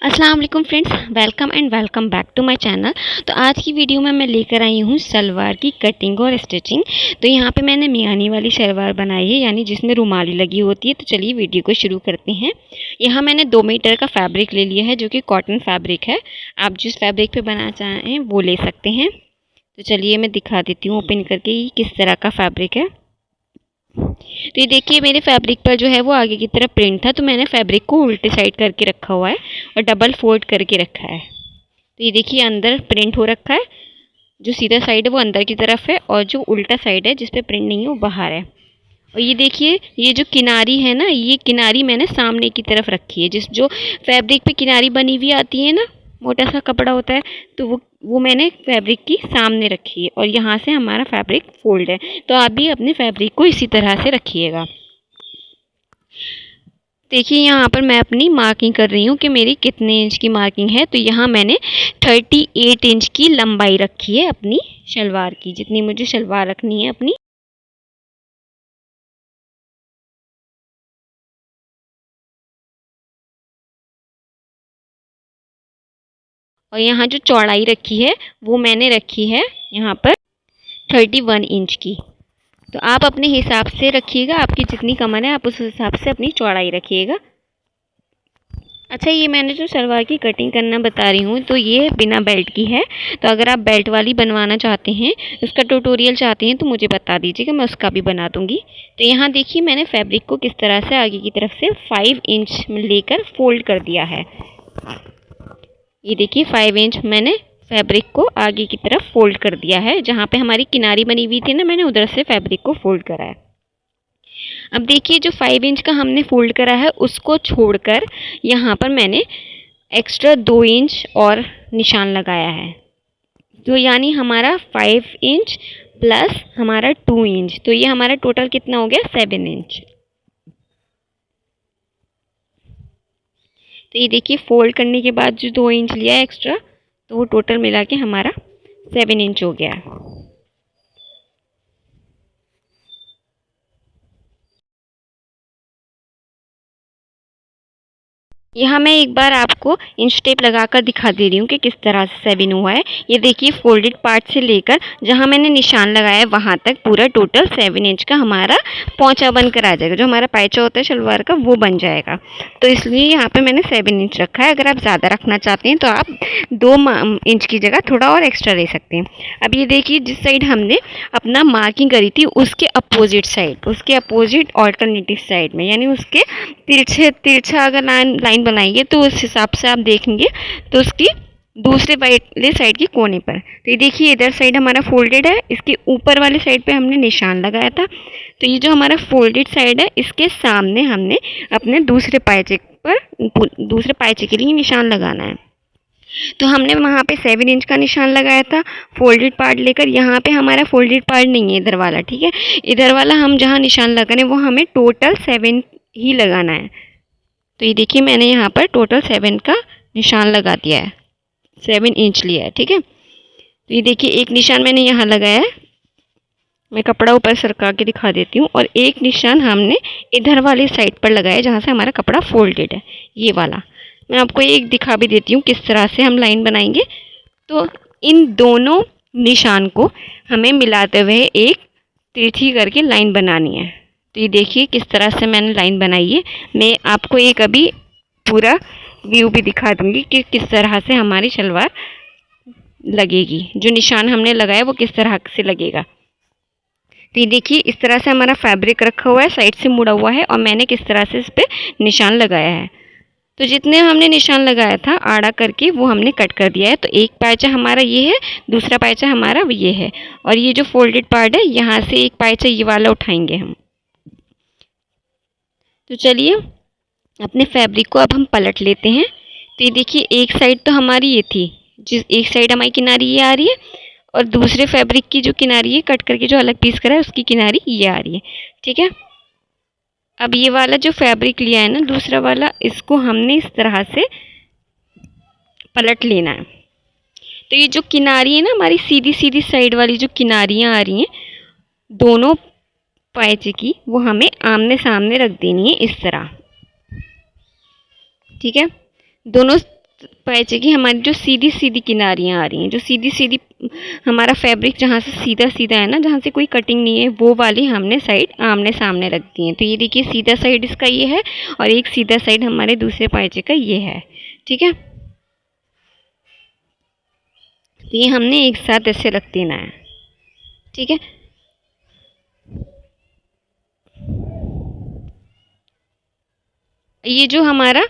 अस्सलाम वालेकुम friends, welcome and welcome back to my channel. तो आज की वीडियो में मैं लेकर आई हूँ सलवार की कटिंग और स्टिचिंग। तो यहाँ पे मैंने मियानी वाली सलवार बनाई है, यानी जिसमें रुमाली लगी होती है। तो चलिए वीडियो को शुरू करते हैं। यहाँ मैंने 2 मीटर का फैब्रिक ले लिया है, जो कि कॉटन फैब्रिक है। आप जिस फैब्रिक पे बनाना चाहें वो ले सकते हैं। तो चलिए मैं दिखा देती हूँ ओपन करके ये किस तरह का फैब्रिक है। तो ये देखिए मेरे फैब्रिक पर जो है वो आगे की तरफ प्रिंट था, तो मैंने फैब्रिक को उल्टे साइड करके रखा हुआ है और डबल फोल्ड करके रखा है। तो ये देखिए अंदर प्रिंट हो रखा है, जो सीधा साइड है वो अंदर की तरफ है और जो उल्टा साइड है जिस पे प्रिंट नहीं है वो बाहर है। और ये देखिए ये जो किनारी है ना, ये किनारी मैंने सामने की तरफ रखी है। जिस जो फैब्रिक पे किनारी बनी हुई आती है ना, मोटा सा कपड़ा होता है, तो वो मैंने फैब्रिक की सामने रखी है और यहाँ से हमारा फैब्रिक फोल्ड है। तो आप भी अपने फैब्रिक को इसी तरह से रखिएगा। देखिए यहाँ पर मैं अपनी मार्किंग कर रही हूँ कि मेरी कितने इंच की मार्किंग है। तो यहाँ मैंने 38 इंच की लंबाई रखी है अपनी शलवार की, जितनी मुझे शलवार रखनी है अपनी। और यहाँ जो चौड़ाई रखी है वो मैंने रखी है यहाँ पर 31 इंच की। तो आप अपने हिसाब से रखिएगा, आपकी जितनी कमर है आप उस हिसाब से अपनी चौड़ाई रखिएगा। अच्छा, ये मैंने जो सलवार की कटिंग करना बता रही हूँ तो ये बिना बेल्ट की है। तो अगर आप बेल्ट वाली बनवाना चाहते हैं, उसका ट्यूटोरियल चाहते हैं, तो मुझे बता दीजिएगा, मैं उसका भी बना दूँगी। तो यहाँ देखिए मैंने फैब्रिक को किस तरह से आगे की तरफ से 5 इंच में लेकर फोल्ड कर दिया है। ये देखिए 5 इंच मैंने फैब्रिक को आगे की तरफ फोल्ड कर दिया है। जहाँ पे हमारी किनारी बनी हुई थी ना, मैंने उधर से फैब्रिक को फोल्ड करा है। अब देखिए जो 5 इंच का हमने फोल्ड करा है उसको छोड़कर यहाँ पर मैंने एक्स्ट्रा 2 इंच और निशान लगाया है। तो यानी हमारा 5 इंच प्लस हमारा 2 इंच, तो ये हमारा टोटल कितना हो गया 7 इंच। तो ये देखिए फोल्ड करने के बाद जो 2 इंच लिया है एक्स्ट्रा, तो वो टोटल मिला के हमारा 7 इंच हो गया। यहाँ मैं एक बार आपको इंच टेप लगाकर दिखा दे रही हूँ कि किस तरह से 7 हुआ है। ये देखिए फोल्डेड पार्ट से लेकर जहाँ मैंने निशान लगाया है वहाँ तक पूरा टोटल 7 इंच का हमारा पोंचा बनकर आ जाएगा। जो हमारा पायचा होता है शलवार का वो बन जाएगा। तो इसलिए यहाँ पे मैंने 7 इंच रखा है। अगर आप ज़्यादा रखना चाहते हैं तो आप 2 इंच की जगह थोड़ा और एक्स्ट्रा ले सकते हैं। अब ये देखिए जिस साइड हमने अपना मार्किंग करी थी उसके अपोजिट साइड, उसके अपोजिट ऑल्टरनेटिव साइड में, यानी उसके तिरछा अगर लाइन बनाएंगे तो उस हिसाब से आप देखेंगे तो उसकी दूसरे वाले साइड के कोने पर। तो ये देखिए इधर साइड हमारा फोल्डेड है, इसके ऊपर वाले साइड पे हमने निशान लगाया था। तो ये जो हमारा फोल्डेड साइड है इसके सामने हमने अपने दूसरे पायचे के लिए निशान लगाना है। तो हमने वहाँ पे 7 इंच का निशान लगाया था फोल्डेड पार्ट लेकर। यहाँ पे हमारा फोल्डेड पार्ट नहीं है इधर वाला, ठीक है। इधर वाला हम जहाँ निशान लगा रहे हैं वो हमें टोटल 7 ही लगाना है। तो ये देखिए मैंने यहाँ पर टोटल 7 का निशान लगा दिया है, 7 इंच लिया है, ठीक है। तो ये देखिए एक निशान मैंने यहाँ लगाया है, मैं कपड़ा ऊपर सरका के दिखा देती हूँ। और एक निशान हमने इधर वाली साइड पर लगाया जहाँ से हमारा कपड़ा फोल्डेड है, ये वाला। मैं आपको एक दिखा भी देती हूँ किस तरह से हम लाइन बनाएंगे। तो इन दोनों निशान को हमें मिलाते हुए एक तिरछी करके लाइन बनानी है। तो ये देखिए किस तरह से मैंने लाइन बनाई है। मैं आपको एक अभी पूरा व्यू भी दिखा दूँगी कि किस तरह से हमारी शलवार लगेगी, जो निशान हमने लगाया वो किस तरह से लगेगा। तो ये देखिए इस तरह से हमारा फैब्रिक रखा हुआ है, साइड से मुड़ा हुआ है और मैंने किस तरह से इस पर निशान लगाया है। तो जितने हमने निशान लगाया था आड़ा करके वो हमने कट कर दिया है। तो एक पायचा हमारा ये है, दूसरा पायचा हमारा ये है, और ये जो फोल्डेड पार्ट है यहाँ से एक पायचा ये वाला उठाएंगे हम। तो चलिए अपने फैब्रिक को अब हम पलट लेते हैं। तो ये देखिए एक साइड तो हमारी ये थी, जिस एक साइड हमारी किनारी ये आ रही है, और दूसरे फैब्रिक की जो किनारी है कट करके जो अलग पीस करा है उसकी किनारी ये आ रही है, ठीक है। अब ये वाला जो फैब्रिक लिया है ना दूसरा वाला, इसको हमने इस तरह से पलट लेना है। तो ये जो किनारी है ना हमारी सीधी सीधी साइड वाली जो किनारियाँ आ रही हैं दोनों पायचे की, वो हमें आमने सामने रख देनी है इस तरह, ठीक है। दोनों पैचे की हमारी जो सीधी सीधी किनारियाँ आ रही हैं, जो सीधी सीधी हमारा फैब्रिक जहाँ से सीधा सीधा है ना, जहाँ से कोई कटिंग नहीं है, वो वाली हमने साइड आमने सामने रख दी है। तो ये देखिए सीधा साइड इसका ये है और एक सीधा साइड हमारे दूसरे पैचे का ये है। ठीक है, तो ये हमने एक साथ ऐसे रख देना है। ठीक है, ये जो हमारा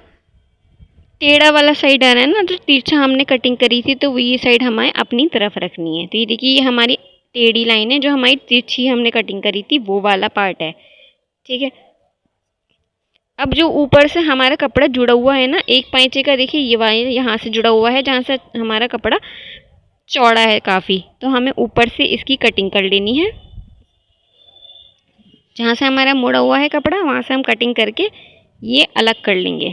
टेढ़ा वाला साइड आ रहा है ना, जो तिरछा हमने कटिंग करी थी, तो वो ये साइड हमें अपनी तरफ रखनी है। तो ये देखिए ये हमारी टेढ़ी लाइन है, जो हमारी तिरछी हमने कटिंग करी थी वो वाला पार्ट है। ठीक है, अब जो ऊपर से हमारा कपड़ा जुड़ा हुआ है ना, एक पैंचे का देखिए ये वाला यहाँ से जुड़ा हुआ है, जहाँ से हमारा कपड़ा चौड़ा है काफ़ी, तो हमें ऊपर से इसकी कटिंग कर लेनी है। जहाँ से हमारा मुड़ा हुआ है कपड़ा, वहाँ से हम कटिंग करके ये अलग कर लेंगे।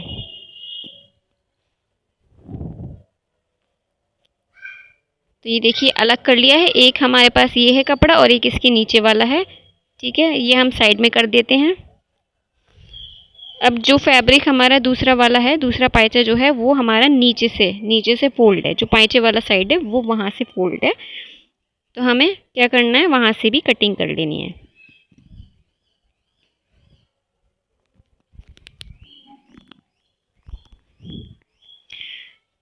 तो ये देखिए अलग कर लिया है। एक हमारे पास ये है कपड़ा और एक इसके नीचे वाला है। ठीक है, ये हम साइड में कर देते हैं। अब जो फैब्रिक हमारा दूसरा वाला है, दूसरा पाइचा जो है वो हमारा नीचे से फोल्ड है, जो पाइचे वाला साइड है वो वहाँ से फोल्ड है। तो हमें क्या करना है, वहाँ से भी कटिंग कर लेनी है।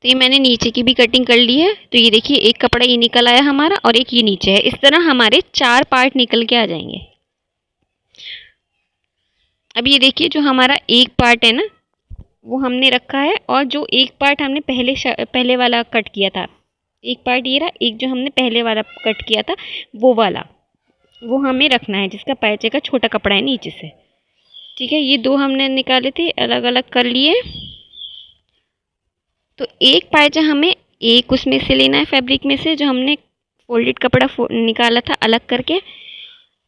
तो ये मैंने नीचे की भी कटिंग कर ली है। तो ये देखिए एक कपड़ा ये निकल आया हमारा और एक ये नीचे है। इस तरह हमारे 4 पार्ट निकल के आ जाएंगे। अब ये देखिए जो हमारा एक पार्ट है ना, वो हमने रखा है, और जो एक पार्ट हमने पहले वाला कट किया था, एक पार्ट ये रहा, एक जो हमने पहले वाला कट किया था वो वाला, वो हमें रखना है, जिसका पैचे का छोटा कपड़ा है नीचे से। ठीक है, ये दो हमने निकाले थे, अलग अलग कर लिए। तो एक पायचा हमें एक उसमें से लेना है, फैब्रिक में से, जो हमने फोल्डेड कपड़ा निकाला था अलग करके।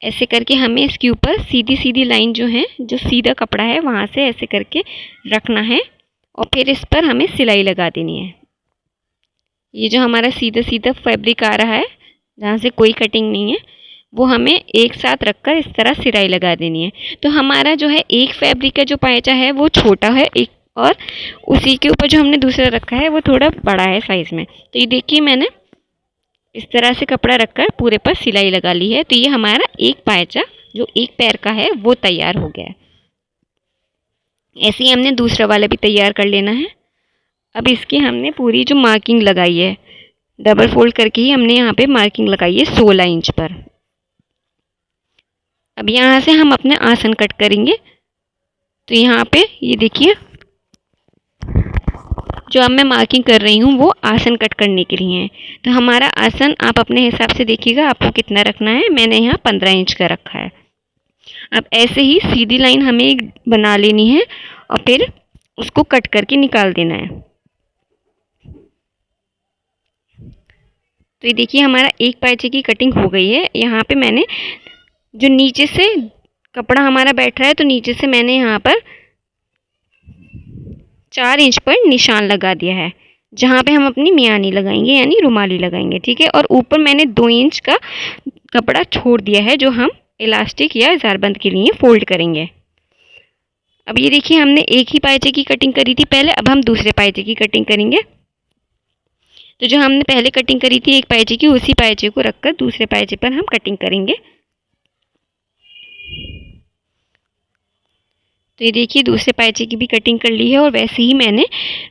ऐसे करके हमें इसके ऊपर सीधी सीधी लाइन जो है, जो सीधा कपड़ा है वहाँ से ऐसे करके रखना है, और फिर इस पर हमें सिलाई लगा देनी है। ये जो हमारा सीधा सीधा फैब्रिक आ रहा है, जहाँ से कोई कटिंग नहीं है, वो हमें एक साथ रखकर इस तरह सिलाई लगा देनी है। तो हमारा जो है एक फैब्रिक का जो पायचा है वो छोटा है, एक और उसी के ऊपर जो हमने दूसरा रखा है वो थोड़ा बड़ा है साइज़ में। तो ये देखिए मैंने इस तरह से कपड़ा रखकर पूरे पर सिलाई लगा ली है। तो ये हमारा एक पायचा जो एक पैर का है वो तैयार हो गया है। ऐसे ही हमने दूसरा वाला भी तैयार कर लेना है। अब इसकी हमने पूरी जो मार्किंग लगाई है, डबल फोल्ड करके ही हमने यहाँ पे मार्किंग लगाई है 16 इंच पर। अब यहाँ से हम अपने आसन कट करेंगे। तो यहाँ पे ये देखिए जो अब मैं मार्किंग कर रही हूँ वो आसन कट करने के लिए है। तो हमारा आसन आप अपने हिसाब से देखिएगा आपको कितना रखना है। मैंने यहाँ 15 इंच का रखा है। अब ऐसे ही सीधी लाइन हमें एक बना लेनी है और फिर उसको कट करके निकाल देना है। तो ये देखिए हमारा एक पायचे की कटिंग हो गई है। यहाँ पे मैंने जो नीचे से कपड़ा हमारा बैठ रहा है, तो नीचे से मैंने यहाँ पर 4 इंच पर निशान लगा दिया है, जहाँ पे हम अपनी मियानी लगाएंगे यानी रुमाली लगाएंगे। ठीक है, और ऊपर मैंने 2 इंच का कपड़ा छोड़ दिया है, जो हम इलास्टिक या ज़ारबंद के लिए फोल्ड करेंगे। अब ये देखिए हमने एक ही पायचे की कटिंग करी थी पहले, अब हम दूसरे पायचे की कटिंग करेंगे। तो जो हमने पहले कटिंग करी थी एक पायचे की, उसी पायचे को रखकर दूसरे पायचे पर हम कटिंग करेंगे। तो ये देखिए दूसरे पायचे की भी कटिंग कर ली है, और वैसे ही मैंने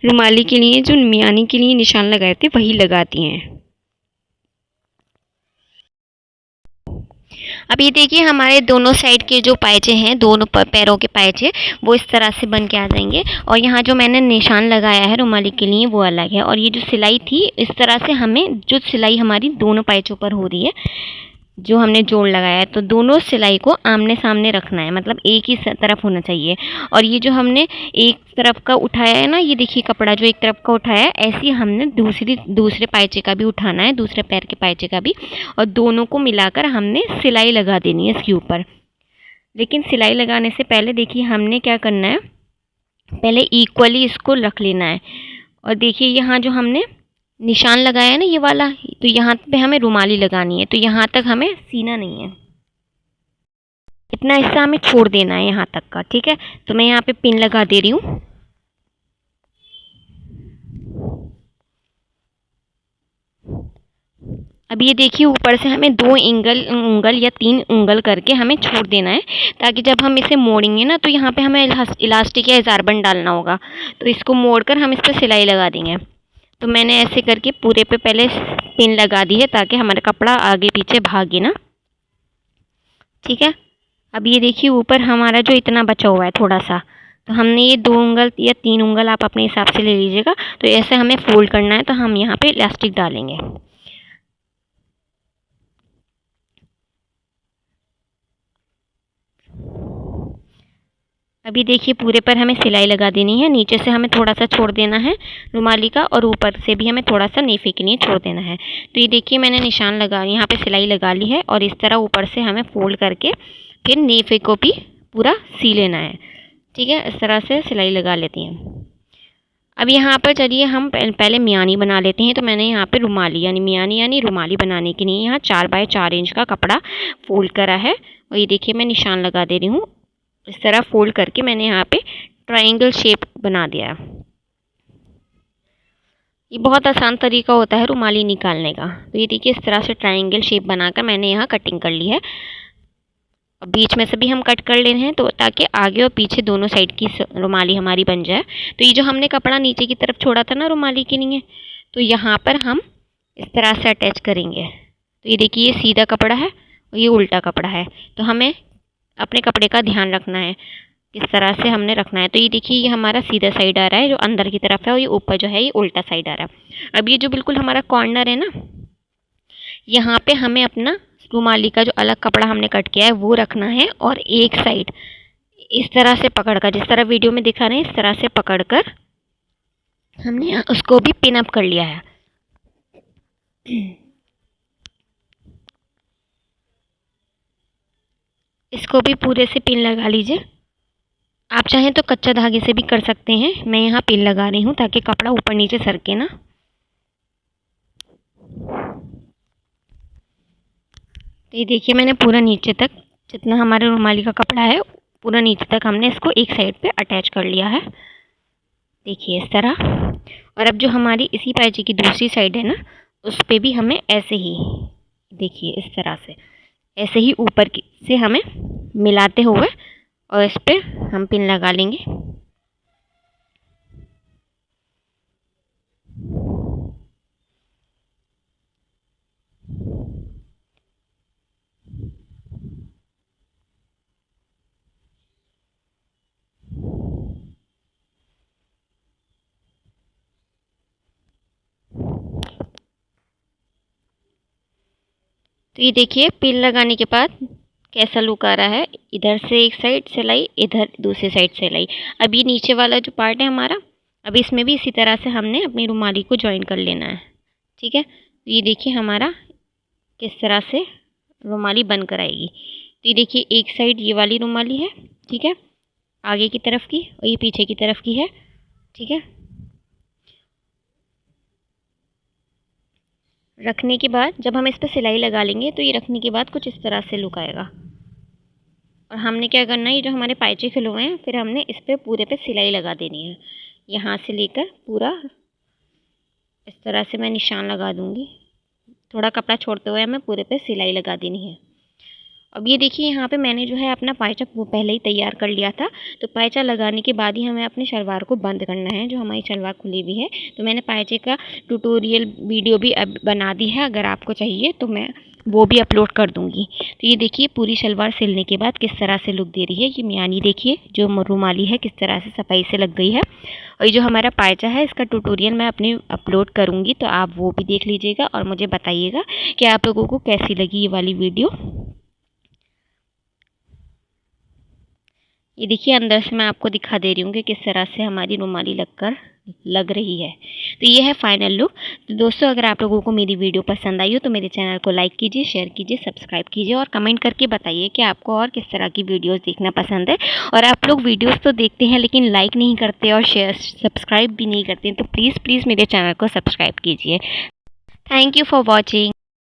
रुमाली के लिए जो मियानी के लिए निशान लगाए थे वही लगा दिए हैं। अब ये देखिए हमारे दोनों साइड के जो पायचे हैं, दोनों पैरों के पायचे, वो इस तरह से बन के आ जाएंगे। और यहाँ जो मैंने निशान लगाया है रुमाली के लिए वो अलग है। और ये जो सिलाई थी, इस तरह से हमें जो सिलाई हमारी दोनों पायचों पर हो रही है, जो हमने जोड़ लगाया है, तो दोनों सिलाई को आमने सामने रखना है, मतलब एक ही तरफ होना चाहिए। और ये जो हमने एक तरफ का उठाया है ना, ये देखिए कपड़ा जो एक तरफ का उठाया है, ऐसे ही हमने दूसरे पायचे का भी उठाना है, दूसरे पैर के पायचे का भी, और दोनों को मिलाकर हमने सिलाई लगा देनी है इसके ऊपर। लेकिन सिलाई लगाने से पहले देखिए हमने क्या करना है, पहले इक्वली इसको रख लेना है। और देखिए यहाँ जो हमने निशान लगाया है ना ये वाला, तो यहाँ पे हमें रुमाली लगानी है, तो यहाँ तक हमें सीना नहीं है, इतना हिस्सा हमें छोड़ देना है यहाँ तक का। ठीक है, तो मैं यहाँ पे पिन लगा दे रही हूँ। अब ये देखिए ऊपर से हमें 2 उंगल या 3 उंगल करके हमें छोड़ देना है, ताकि जब हम इसे मोड़ेंगे ना तो यहाँ पे हमें इलास्टिक या ज़ारबंद डालना होगा। तो इसको मोड़कर हम इस पर सिलाई लगा देंगे। तो मैंने ऐसे करके पूरे पे पहले पिन लगा दी है, ताकि हमारा कपड़ा आगे पीछे भागे ना। ठीक है, अब ये देखिए ऊपर हमारा जो इतना बचा हुआ है थोड़ा सा, तो हमने ये 2 उंगल या 3 उंगल आप अपने हिसाब से ले लीजिएगा। तो ऐसे हमें फोल्ड करना है, तो हम यहाँ पे इलास्टिक डालेंगे। अभी देखिए पूरे पर हमें सिलाई लगा देनी है। नीचे से हमें थोड़ा सा छोड़ देना है रुमाली का, और ऊपर से भी हमें थोड़ा सा नेफे के लिए छोड़ देना है। तो ये देखिए मैंने निशान लगा, यहाँ पे सिलाई लगा ली है, और इस तरह ऊपर से हमें फोल्ड करके फिर नेफे को भी पूरा सी लेना है। ठीक है, इस तरह से सिलाई लगा लेती हैं। अब यहाँ पर चलिए हम पहले मियानी बना लेते हैं। तो मैंने यहाँ पे रुमाली यानी मियानी यानी रुमाली बनाने के लिए यहाँ 4 बाय 4 इंच का कपड़ा फोल्ड करा है, और ये देखिए मैं निशान लगा दे रही हूँ। इस तरह फोल्ड करके मैंने यहाँ पे ट्रायंगल शेप बना दिया। ये बहुत आसान तरीका होता है रुमाली निकालने का। तो ये देखिए इस तरह से ट्रायंगल शेप बनाकर मैंने यहाँ कटिंग कर ली है। अब बीच में से भी हम कट कर ले रहे हैं, तो ताकि आगे और पीछे दोनों साइड की रुमाली हमारी बन जाए। तो ये जो हमने कपड़ा नीचे की तरफ छोड़ा था ना रुमाली के लिए, तो यहाँ पर हम इस तरह से अटैच करेंगे। तो ये देखिए ये सीधा कपड़ा है और ये उल्टा कपड़ा है, तो हमें अपने कपड़े का ध्यान रखना है किस तरह से हमने रखना है। तो ये देखिए ये हमारा सीधा साइड आ रहा है जो अंदर की तरफ है, और ये ऊपर जो है ये उल्टा साइड आ रहा है। अब ये जो बिल्कुल हमारा कॉर्नर है ना, यहाँ पे हमें अपना रुमाली का जो अलग कपड़ा हमने कट किया है वो रखना है, और एक साइड इस तरह से पकड़कर, जिस तरह वीडियो में दिखा रहे हैं इस तरह से पकड़कर हमने उसको भी पिन अप कर लिया है। इसको भी पूरे से पिन लगा लीजिए। आप चाहें तो कच्चा धागे से भी कर सकते हैं, मैं यहाँ पिन लगा रही हूँ ताकि कपड़ा ऊपर नीचे सरके ना। तो ये देखिए मैंने पूरा नीचे तक जितना हमारे रुमाली का कपड़ा है पूरा नीचे तक हमने इसको एक साइड पे अटैच कर लिया है, देखिए इस तरह। और अब जो हमारी इसी पायचे की दूसरी साइड है ना, उस पर भी हमें ऐसे ही देखिए इस तरह से ऐसे ही ऊपर की से हमें मिलाते हुए और इस पर हम पिन लगा लेंगे। तो ये देखिए पिन लगाने के बाद कैसा लुक आ रहा है। इधर से एक साइड सिलाई, इधर दूसरी साइड सिलाई। अब ये नीचे वाला जो पार्ट है हमारा, अब इसमें भी इसी तरह से हमने अपनी रुमाली को ज्वाइन कर लेना है। ठीक है, तो ये देखिए हमारा किस तरह से रुमाली बन कर आएगी। तो ये देखिए एक साइड ये वाली रुमाली है, ठीक है, आगे की तरफ की, और ये पीछे की तरफ की है। ठीक है, रखने के बाद जब हम इस पर सिलाई लगा लेंगे तो ये रखने के बाद कुछ इस तरह से लुक आएगा। और हमने क्या करना है, ये जो हमारे पायचे खुले हुए हैं फिर हमने इस पर पूरे पे सिलाई लगा देनी है। यहाँ से लेकर पूरा इस तरह से मैं निशान लगा दूँगी, थोड़ा कपड़ा छोड़ते हुए हमें पूरे पे सिलाई लगा देनी है। अब ये देखिए यहाँ पे मैंने जो है अपना पायचा पहले ही तैयार कर लिया था। तो पायचा लगाने के बाद ही हमें अपने शलवार को बंद करना है, जो हमारी शलवार खुली हुई है। तो मैंने पायचे का ट्यूटोरियल वीडियो भी अब बना दी है, अगर आपको चाहिए तो मैं वो भी अपलोड कर दूँगी। तो ये देखिए पूरी शलवार सिलने के बाद किस तरह से लुक दे रही है। ये मियानी देखिए जो रुमाली है किस तरह से सफाई से लग गई है। और ये जो हमारा पायचा है इसका ट्यूटोरियल मैं अपनी अपलोड करूँगी, तो आप वो भी देख लीजिएगा और मुझे बताइएगा कि आप लोगों को कैसी लगी ये वाली वीडियो। ये देखिए अंदर से मैं आपको दिखा दे रही हूँ कि किस तरह से हमारी रुमाली लग रही है। तो ये है फाइनल लुक। तो दोस्तों अगर आप लोगों को मेरी वीडियो पसंद आई हो तो मेरे चैनल को लाइक कीजिए, शेयर कीजिए, सब्सक्राइब कीजिए और कमेंट करके बताइए कि आपको और किस तरह की वीडियोस देखना पसंद है। और आप लोग वीडियोस तो देखते हैं लेकिन लाइक नहीं करते और शेयर सब्सक्राइब भी नहीं करते हैं, तो प्लीज़ मेरे चैनल को सब्सक्राइब कीजिए। Thank you for watching.